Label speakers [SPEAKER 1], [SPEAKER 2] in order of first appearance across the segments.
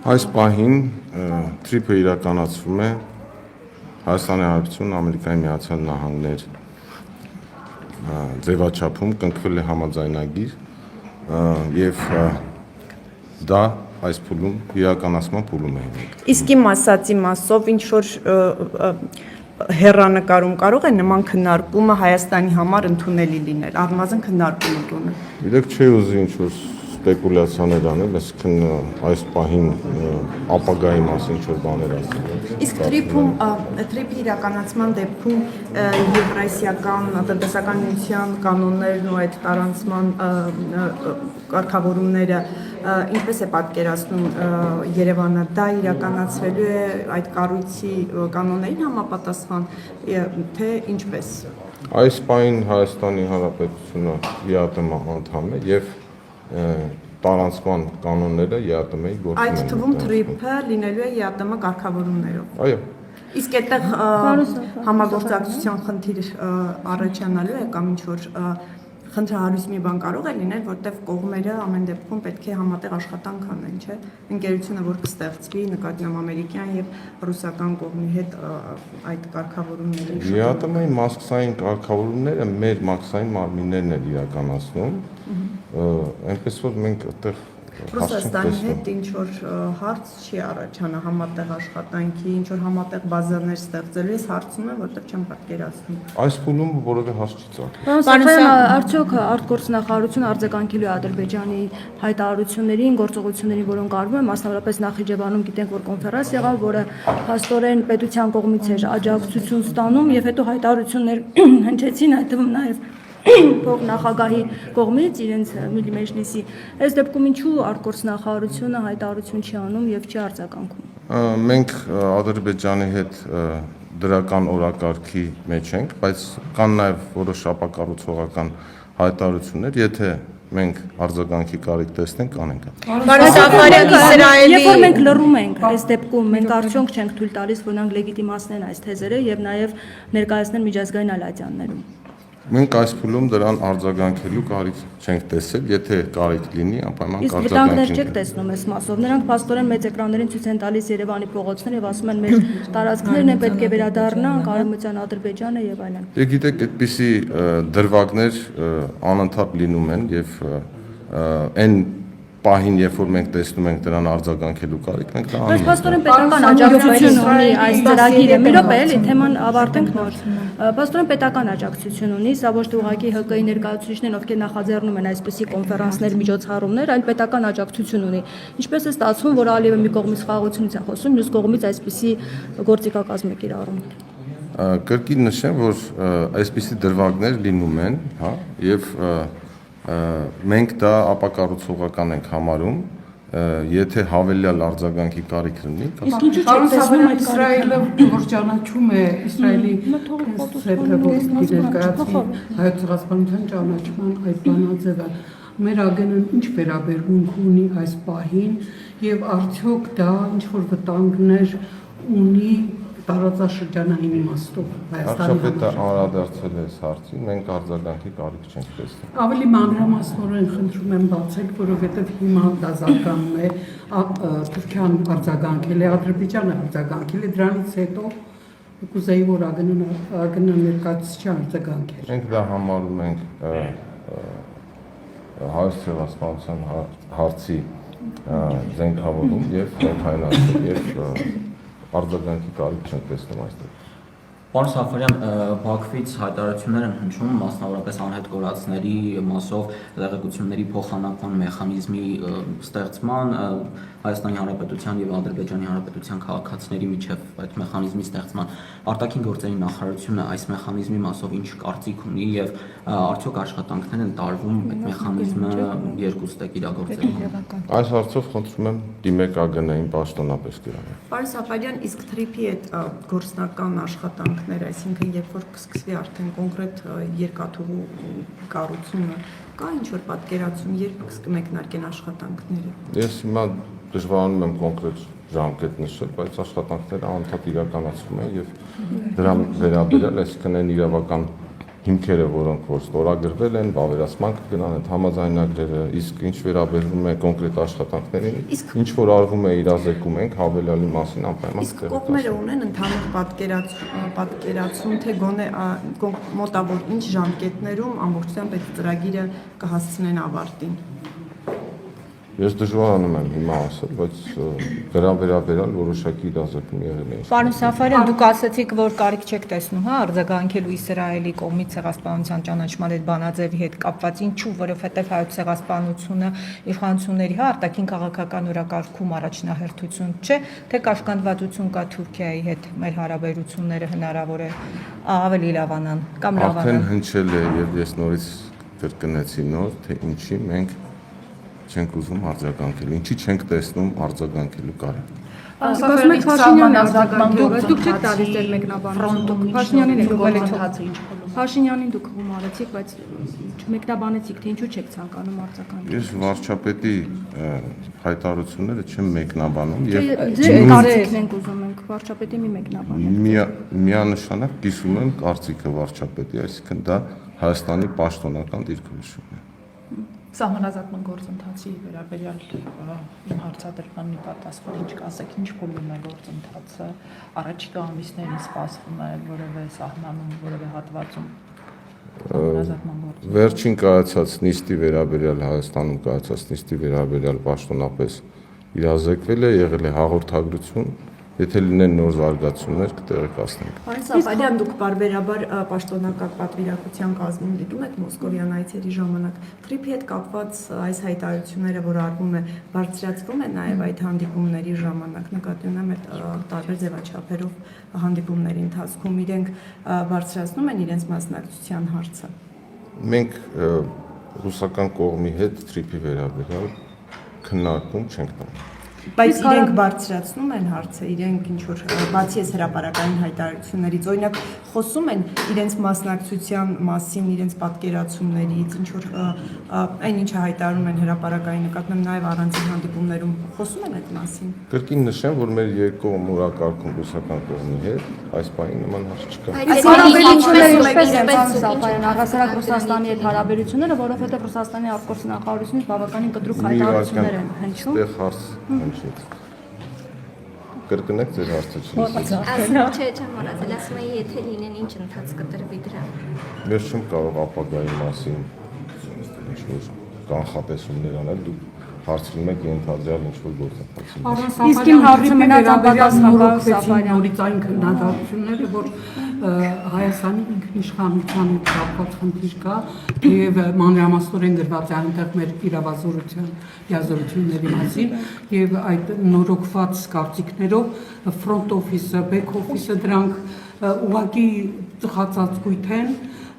[SPEAKER 1] Այս պահին թրիփը իրականացվում է Հայաստանի Հանրապետություն, Ամերիկայի Միացյալ Նահանգներ ձևաչափում կնքվել է համաձայնագիր եւ դա այս փուլում իրականացման փուլում է։
[SPEAKER 2] Իսկ իմ ասացի մասով ինչ որ հեռանկարում կարող է նման քննարկումը Հայաստանի համար ընդունելի լինել, առնվազն քննարկումը տոնը։
[SPEAKER 1] Իրեք չի ուզի ինչ որ սպեկուլյացիաներ անել, այսինքն այս պահին ապագայի մասին ինչ որ բաներ ասել։
[SPEAKER 2] Իսկ թրիփի իրականացման դեպքում եվրասիական տնտեսական միության կանոններն ու այդ տարանցման կարգավորումները ինչպես է պատկերացնում Երևանը, դա իրականացվելու է այդ կառույցի կանոններին համապատասխան, թե ինչպես։
[SPEAKER 1] Այս պահին Հայաստանի Հանրապետությունը ԵԱՏՄ անդամ է եւ տարանցման կանոնները ԵԱՏՄ-ի գործում են։
[SPEAKER 2] Այդ թվում թրիփը լինելու է ԵԱՏՄ կարգավորումներով։
[SPEAKER 1] Այո։
[SPEAKER 2] Իսկ այդտեղ համագործակցության խնդիր առաջանալու է կամ ինչ որ խնդրահարույց մի բան կարող է լինել, որտեղ կողմերը ամեն դեպքում պետք է համատեղ աշխատանք անեն, չէ՞։ Ընկերությունը որ կստեղծվի նկատմամբ ամերիկյան եւ ռուսական կողմի հետ այդ կարգավորումները։
[SPEAKER 1] ԵԱՏՄ-ի մասկսային կարգավորումները մեր մասկսային մարմիններն են իրականացնում։ Այնպես որ մենք այդտեղ
[SPEAKER 2] Ռուսաստանի հետ ինչ որ հարց չի առաջանա համատեղ աշխատանքի, ինչ որ համատեղ բազաներ ստեղծելու ես հարցում եմ, որտեղ չեմ պատկերացնում։
[SPEAKER 1] Այս փուլում որևէ հարց չի ծագել։
[SPEAKER 3] Պարոն, արդյոք արտգործնախարարությունը արձագանքելու է Ադրբեջանի հայտարարություններին, գործողություններին, որոնք արվում են, մասնավորապես Նախիջևանում գիտենք, որ կոնֆերանս եղավ, որը փաստորեն պետության կողմից էր աջակցություն ստանում եւ հետո հայտարարություններ հնչեցին, այդ թվում նաեւ փոխնախագահի կողմից իրենց Միլիմեջլիսի այս դեպքում ինչու արտգործնախարարությունը հայտարարություն չի անում եւ չի արձագանքում։
[SPEAKER 1] Մենք Ադրբեջանի հետ դրական օրակարգի մեջ ենք, բայց կան նաեւ որոշ ապակառուցողական հայտարարություններ, եթե մենք արձագանքի կարիք տեսնենք, անենք։
[SPEAKER 3] Երբ որ մենք լռում ենք այս դեպքում, մենք արդյոք չենք թույլ տալիս, որ նրանք լեգիտիմացնեն այս թեզերը եւ նաեւ ներկայացնեն միջազգային ալիանսներում։
[SPEAKER 1] Մենք այս փուլում դրան արձագանքելու կարիք չենք տեսել, եթե կարիք լինի, անպայման
[SPEAKER 3] կարձագանքենք։ Իսկ վտանգներ չեք տեսնում այս մասով։ Նրանք փաստորեն մեծ էկրաններին ցույց են տալիս Երևանի փողոցները եւ ասում են մեր տարածքներն են պետք է վերադառնան, Կարամության Ադրբեջանը եւ այլն։
[SPEAKER 1] Դե գիտեք, այդպիսի դրվագներ անընդհատ լինում են եւ այն պահին, երբ որ մենք տեսնում ենք դրան արձագանքելու կարիք, մենք դա անում ենք։
[SPEAKER 3] Բայց փաստորեն պետական աջակցություն ունի այս ծրագիրը։ Մի րոպե, էլի թեման ավարտենք նոր։ Փաստորեն պետական աջակցություն ունի, սա ոչ թե ուղղակի ՀԿ-ի ներկայացուցիչներն, ովքեր նախաձեռնում են այսպիսի կոնֆերանսներ, միջոցառումներ, այլ պետական աջակցություն ունի։ Ինչպես է ստացվում, որ Ալիևը մի կողմից խաղաղությունից է խոսում, մյուս կողմից այսպիսի գործիքակազմ է կիրառում։
[SPEAKER 1] Կրկին նշեմ, որ այսպիսի դրվագներ լինում են, հա, եւ մենք դա ապակառուցողական ենք համարում, եթե հավելյալ արձագանքի կարիք լինի։
[SPEAKER 3] Իսկ ինչու՞ չեք տեսնում այդ
[SPEAKER 4] Իսրայելը, որ ճանաչում է Իսրայելի հայոց ցեղասպանության ճանաչման այդ բանաձևը, մեր ԱԳՆ-ն ինչ վերաբերմունք ունի այս պահին եւ արդյոք դա ինչ որ վտանգներ ունի տարածաշրջանային իմաստով Հայաստանի համար։
[SPEAKER 1] Վարչապետը անդրադարձել է այս հարցին, մենք արձագանքի կարիք չենք տեսնում։
[SPEAKER 4] Ավելի մանրամասնորեն խնդրում եմ բացեք, որովհետև հիմա դա զարգանում է, Թուրքիան արձագանքել է, Ադրբեջանը արձագանքել է, դրանից հետո կուզեի, որ ԱԳՆ ներկայացուցիչը արձագանքեր։
[SPEAKER 1] Մենք դա համարում ենք հայոց ցեղասպանության հարցի զենքավորում եւ հայտնացում եւ արձագանքի կարիք չենք տեսնում այստեղ։
[SPEAKER 5] Պարոն Սաֆարյան, Բաքվից հայտարարություններ են հնչում, մասնավորապես անհետ կորածների մասով տեղեկությունների փոխանակման մեխանիզմի ստեղծման, Հայաստանի Հանրապետության եւ Ադրբեջանի Հանրապետության քաղաքացիների միջև այդ մեխանիզմի ստեղծման։ Արտաքին գործերի նախարարությունը այս մեխանիզմի մասով ինչ կարծիք ունի եւ արդյոք աշխատանքներ են տարվում այդ մեխանիզմը երկուստեք իրագործելու։
[SPEAKER 1] Այս հարցով խնդրում եմ դիմեք ԱԳՆ-ին պաշտոնապես գրանել։
[SPEAKER 2] Պարոն Սաֆարյան, իսկ թրիփի այդ գործնական աշխատանքները, այսինքն երբ որ կսկսվի արդեն կոնկրետ երկաթուղու կառուցումը, կա ինչ որ պատկերացում, երբ կմեկնարկեն աշխատանքները։
[SPEAKER 1] Ես հիմա դժվարանում եմ կոնկրետ ժամկետ նշել, բայց աշխատանքները անընդհատ իրականացվում են եւ դրան վերաբերյալ, այսինքն այն իրավական հիմքերը, որոնք որ ստորագրվել են, վավերացման կգնան այդ համաձայնագրերը, իսկ ինչ վերաբերվում է կոնկրետ աշխատանքներին, ինչ որ արվում է իրազեկում ենք հավելյալի մասին անպայման
[SPEAKER 2] Իսկ կողմերը ունեն ընդհանուր պատկերացում, թե գոնե մոտավոր ինչ ժամկետներում ամբողջությամբ այդ ծրագիրը կհասցնեն ավարտին։
[SPEAKER 1] Ես դժվարանում եմ հիմա ասել, բայց դրան վերաբերյալ որոշակի իրազեկում եղել է։
[SPEAKER 6] Պարոն Սաֆարյան, դուք ասացիք, որ կարիք չեք տեսնում, հա, արձագանքելու Իսրայելի կողմից ցեղասպանության ճանաչման այդ բանաձևի հետ կապված, ինչու, որովհետև հայոց ցեղասպանությունը իշխանությունների հա արտաքին քաղաքական օրակարգում առաջնահերթություն չէ, թե կաշկանդվածություն կա Թուրքիայի հետ մեր հարաբերությունները հնարավոր է ավելի լավանան կամ լավանան։
[SPEAKER 1] Արդեն հնչել է եւ ես նորից կրկնեցի նոր, թե ինչի մենք չենք ուզում արձագանքել, ինչի չենք տեսնում արձագանքելու կարիք։
[SPEAKER 3] Ասում եք Փաշինյանն արձագանքել, դուք չեք տալիս ձեր մեկնաբանությունը։ Փաշինյանին եք գումարեցիք։ Փաշինյանին դուք գումարեցիք, բայց մեկնաբանեցիք, թե ինչու չեք ցանկանում արձագանքել։
[SPEAKER 1] Ես վարչապետի հայտարարությունները չեմ մեկնաբանում եւ
[SPEAKER 3] ձեր կարծիքն ենք ուզում ենք վարչապետի մի մեկնաբան։
[SPEAKER 1] միանշանակ կիսում եմ կարծիքը վարչապետի, այսինքն դա Հայաստանի պաշտոնական դիրքորոշումն է։
[SPEAKER 7] Սահմանազատման գործընթացի վերաբերյալ իմ հարցադրմանի պատասխան ինչ կասեք, ինչ փուլում է գործընթացը, առաջիկա ամիսներին սպասվում է որևէ սահմանում, որևէ հատվածում սահմանազատման գործընթացը։
[SPEAKER 1] Վերջին կայացած նիստի վերաբերյալ Հայաստանում կայացած նիստի վերաբերյալ պաշտոնապես իրազեկվել է, եղել է հաղորդագրություն, եթե լինեն նոր զարգացումներ կտեղեկացնենք։
[SPEAKER 2] Պարոն Սաֆարյան, դուք բարբերաբար պաշտոնական պատվիրակության կազմում դիտում եք մոսկովյան այցերի ժամանակ։ Թրիփի հետ կապված այս հայտարարությունները, որ արվում է, բարձրացվում է նաև այդ հանդիպումների ժամանակ, նկատի ունեմ այդ տարբեր ձևաչափերով հանդիպումների ընթացքում իրենք բարձրացնում են իրենց մասնակցության հարցը։
[SPEAKER 1] Մենք ռուսական կողմի հետ Թրիփի վերաբերյալ քննարկում չենք տանում։
[SPEAKER 2] Բայց իրենք բարձրացնում են հարցը, իրենք ինչ որ բացի այս հրապարակային հայտարարություններից, օրինակ խոսում են իրենց մասնակցության մասին, իրենց պատկերացումներից, ինչ որ այն ինչը հայտարարում են հրապարակային նկատմամբ նաև առանձին հանդիպումներում խոսում են այդ մասին։
[SPEAKER 1] Կրկին նշեմ, որ մեր երկու մուրակարգում ռուսական կողմի հետ այս բանի նման հարց չկա։
[SPEAKER 3] Այս հարաբերությունները ինչպես են Սաֆարյան, առհասարակ Ռուսաստանի հետ հարաբերությունները, որովհետև Ռուսաստանի արտգործնախարարությունից բավականին կտրուկ հայտարարություններ են հնչում։
[SPEAKER 1] Այստեղ հարց հնչեց։ Կրկնեք ձեր հարցը չի։
[SPEAKER 8] Չեմ մոռացել, ասում եի, եթե լինեն ինչ ընթաց կտրվի դրան։
[SPEAKER 1] Ես չեմ կարող ապագայի մասին ինչ-որ կանխատեսումներ անել, դուք հարցնում եք ենթադրյալ ինչ-որ գործընթացի։
[SPEAKER 3] Իսկ իմ հարցը մնաց անպատասխան Սաֆարյան։
[SPEAKER 4] Նորից այն քննադատությունները, որ Հայաստանի ինքնիշխանության հետ կապված խնդիր կա եւ մանրամասնորեն գրված է այնտեղ մեր իրավազորությունների մասին եւ այդ նորոգված կարծիքներով ֆրոնտ օֆիսը, բեք օֆիսը դրանք ուղղակի ծխացածկույթ են,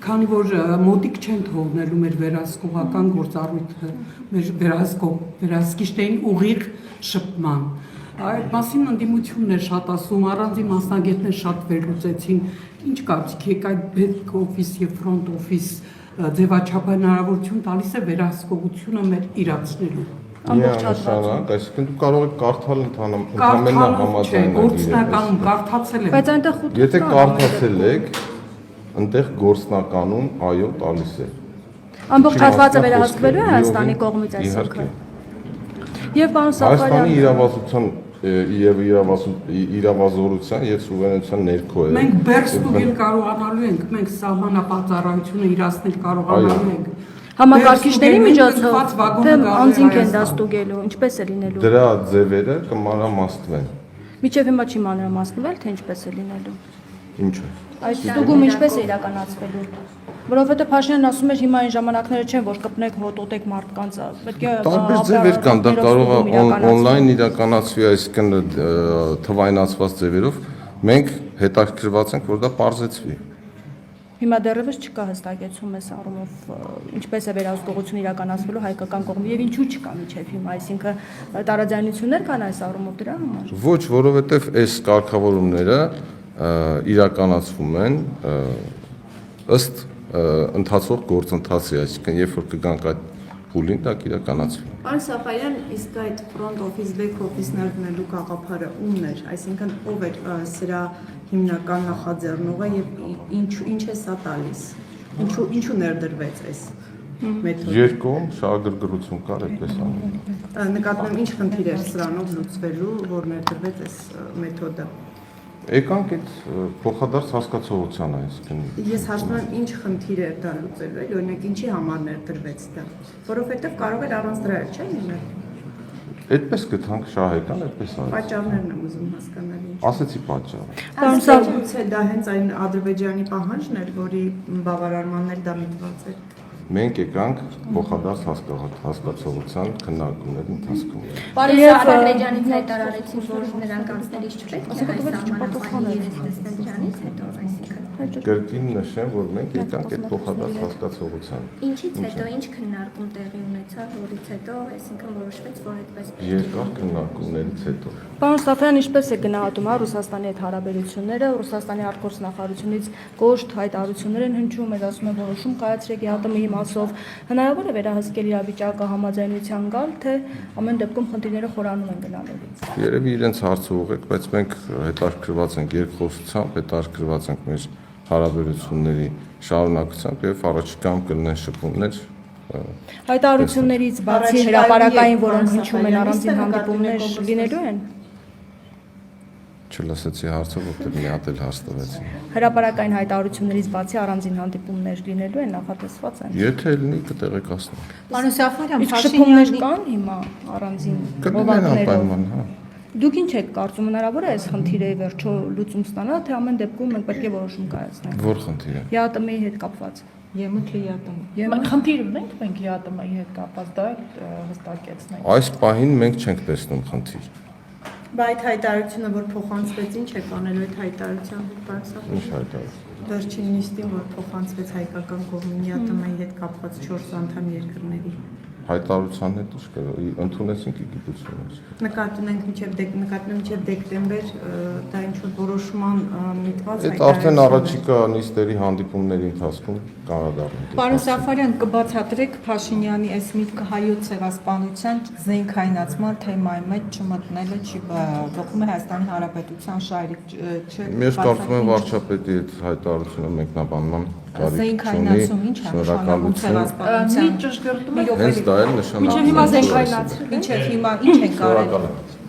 [SPEAKER 4] քանի որ մոտիկ չեն թողնելու մեր վերահսկողական գործառույթը, մեր վերահսկիչներին ուղիղ շփման։ Այդ մասին ընդդիմությունն է շատ ասում, առանձին մասնագետներ շատ վերլուծեցին, ինչ կարծիք եք այդ բեք օֆիս եւ ֆրոնտ օֆիս ձևաչափը հնարավորություն տալիս է վերահսկողությունը մեր իրացնելու։
[SPEAKER 3] Ամբողջ հատվածում։
[SPEAKER 1] Այսինքն դու կարող եք կարդալ ընդհանրապես համաձայնագիրը։
[SPEAKER 4] Գործնականում կարդացել եմ։
[SPEAKER 3] Բայց այնտեղ խութ
[SPEAKER 1] Եթե կարդացել եք, այնտեղ գործնականում այո տալիս է։
[SPEAKER 3] ամբողջ հատվածը վերահսկվելու է Հայաստանի կողմից այսինքն։ Եվ պարոն Սաֆարյան,
[SPEAKER 1] Հայաստանի իրավասության եւ իրավազորության եւ սուվերենության ներքո է։
[SPEAKER 4] Մենք բերստուգել կարողանալու ենք, մենք սահմանապատառայությունը իրացնել կարողանալու ենք։
[SPEAKER 3] համակարգիչների միջոցով թե անձինք են դա ստուգելու, ինչպես է լինելու։
[SPEAKER 1] Դրա ձևերը կմանրամասնվեն։
[SPEAKER 3] Միջև հիմա չի մանրամասնվել, թե ինչպես է լինելու։
[SPEAKER 1] Ինչը։
[SPEAKER 3] Այս ստուգումը ինչպես է իրականացվելու։ Որովհետև Փաշինյանն ասում էր հիմա այն ժամանակները չեն, որ կպնեք հոտոտեք մարդկանց, պետք է
[SPEAKER 1] տարբեր ձևեր կան, դա կարող է on-line իրականացվի, այսինքն թվայնացված ձևերով։ Մենք հետաքրքրված ենք, որ դա պարզեցվի։
[SPEAKER 3] Հիմա դեռևս չկա հստակեցում այս առումով, ինչպես է վերահսկողություն իրականացվելու հայկական կողմի եւ ինչու չկա միջև հիմա, այսինքն տարաձայնություններ կան այս առումով դրա համար։
[SPEAKER 1] Ոչ, որովհետև այս կարգավորումները իրականացվում են ըստ ընթացող գործընթացի, այսինքն երբ որ կգանք այդ փուլին, դա կիրականացվի։
[SPEAKER 2] Պարոն Սաֆարյան, իսկ այդ ֆրոնտ օֆիս, բեք օֆիսներ դնելու գաղափարը ումն էր, այսինքն ով էր սրա հիմնական նախաձեռնողը եւ ինչ է սա տալիս։ Ինչու ներդրվեց այս մեթոդը։
[SPEAKER 1] Երկում շահագրգռություն կար այդպես անում։
[SPEAKER 2] Նկատում եմ ինչ խնդիր էր սրանով լուծվելու, որ ներդրվեց այս մեթոդը։
[SPEAKER 1] Եկանք այդ փոխադարձ հասկացողության այսինքն։
[SPEAKER 2] Ես հաշվում եմ ինչ խնդիր էր դա լուծելու, էլի օրինակ ինչի համար ներդրվեց դա, որովհետև կարող էր առանց դրա էլ չէ լինել։
[SPEAKER 1] Այդպես գտանք շահեկան, այդպես արեց։
[SPEAKER 2] Պատճառներն եմ ուզում հասկանալ։
[SPEAKER 1] Ասեցի պատճառը։
[SPEAKER 2] Գուցե դա հենց այն Ադրբեջանի պահանջն էր, որի բավարարմանն էլ դա միտված էր։
[SPEAKER 1] Մենք եկանք փոխադարձ հասկացողության քննարկումների ընթացքում։
[SPEAKER 8] Բարի Ադրբեջանից հայտարարեցին, որ նրանք անցնելիս չպետք է հայ սահմանափակի երես տեսնել դրանից հետո, այսինքն
[SPEAKER 1] Կրկին նշեմ, որ մենք եկանք այդ փոխադարձ հասկացողության։
[SPEAKER 8] ինչից հետո ինչ քննարկում տեղի ունեցավ, որից հետո, այսինքն որոշվեց, որ այդպես պետք է։
[SPEAKER 1] Երկար քննարկումներից հետո։
[SPEAKER 3] Պարոն Սաֆարյան, ինչպես է գնահատում Ռուսաստանի հետ հարաբերությունները, Ռուսաստանի արտգործնախարարությունից կոշտ հայտարարություններ են հնչում, ես ասում եմ որոշում կայացրեք ԵԱՏՄ-ի մասով, հնարավոր է վերահսկել իրավիճակը համաձայնության գալ, թե ամեն դեպքում խնդիրները խորանում են գնալու։
[SPEAKER 1] Երևի իրենց հարցը ուղղեք, բայց մենք հետաքրքրված ենք երկխոսությամբ, հետաքրքրված ենք մեր հարաբերությունների շարունակությամբ եւ առաջիկայում կլինեն շփումներ։
[SPEAKER 3] Հայտարարություններից բացի հրապարակային, որոնք հնչում են առանձին հանդիպումներ լինելու են։
[SPEAKER 1] Չլսեցի հարցը, որտեղ մի հատ էլ հարց տվեցին։
[SPEAKER 3] Հրապարակային հայտարարություններից բացի առանձին հանդիպումներ լինելու են, նախատեսված են։
[SPEAKER 1] Եթե լինի կտեղեկացնենք։
[SPEAKER 6] Պարոն Սաֆարյան,
[SPEAKER 3] Իսկ շփումներ կան հիմա առանձին
[SPEAKER 1] Կլինեն անպայման, հա։
[SPEAKER 3] Դուք ինչ եք կարծում, հնարավոր է այս խնդիրը վերջո լուծում ստանալ, թե ամեն դեպքում մենք պետք է որոշում կայացնենք։
[SPEAKER 1] Որ խնդիր է։
[SPEAKER 3] ԵԱՏՄ-ի հետ կապված։
[SPEAKER 6] ԵՄԹ-ի ԵԱՏՄ։
[SPEAKER 7] Խնդիր ունենք մենք ԵԱՏՄ-ի հետ կապված, դա հստակեցնենք։
[SPEAKER 1] Այս պահին մենք չենք տեսնում խնդիր։
[SPEAKER 2] Բայց այդ հայտարարությունը, որ փոխանցվեց, ինչ է կանելու այդ հայտարարության հետ բարձր։
[SPEAKER 1] Ինչ հայտարարություն։
[SPEAKER 2] Վերջին նիստին, որ փոխանցվեց հայկական կողմի ԵԱՏՄ-ի հետ կապված 4 անդամ երկրների։
[SPEAKER 1] Հայտարարության հետ ինչ կա, ընդունեցինք գիտությունից։
[SPEAKER 2] Նկատում ենք մինչև դեկտեմբեր դա ինչ որ որոշման միտված
[SPEAKER 1] Այդ արդեն առաջիկա նիստերի հանդիպումների ընթացքում կանադառնանք։
[SPEAKER 6] Պարոն Սաֆարյան, կբացատրեք Փաշինյանի այս միտքը հայոց ցեղասպանության զենքայնացման թեմայի մեջ չմտնելը չի բխում է Հայաստանի Հանրապետության շահերի չէ։
[SPEAKER 1] Ես կարծում եմ վարչապետի այդ հայտարարությունը մեկնաբանման
[SPEAKER 6] զենքայնացում ինչ է նշանակում ցեղասպանության։
[SPEAKER 7] Մի ճշգրտում է
[SPEAKER 1] Հենց դա էլ նշանակում է։
[SPEAKER 6] Մինչև հիմա զենքայնացրել, ինչ է հիմա ինչ են կարել։
[SPEAKER 1] Շնորհակալ եմ։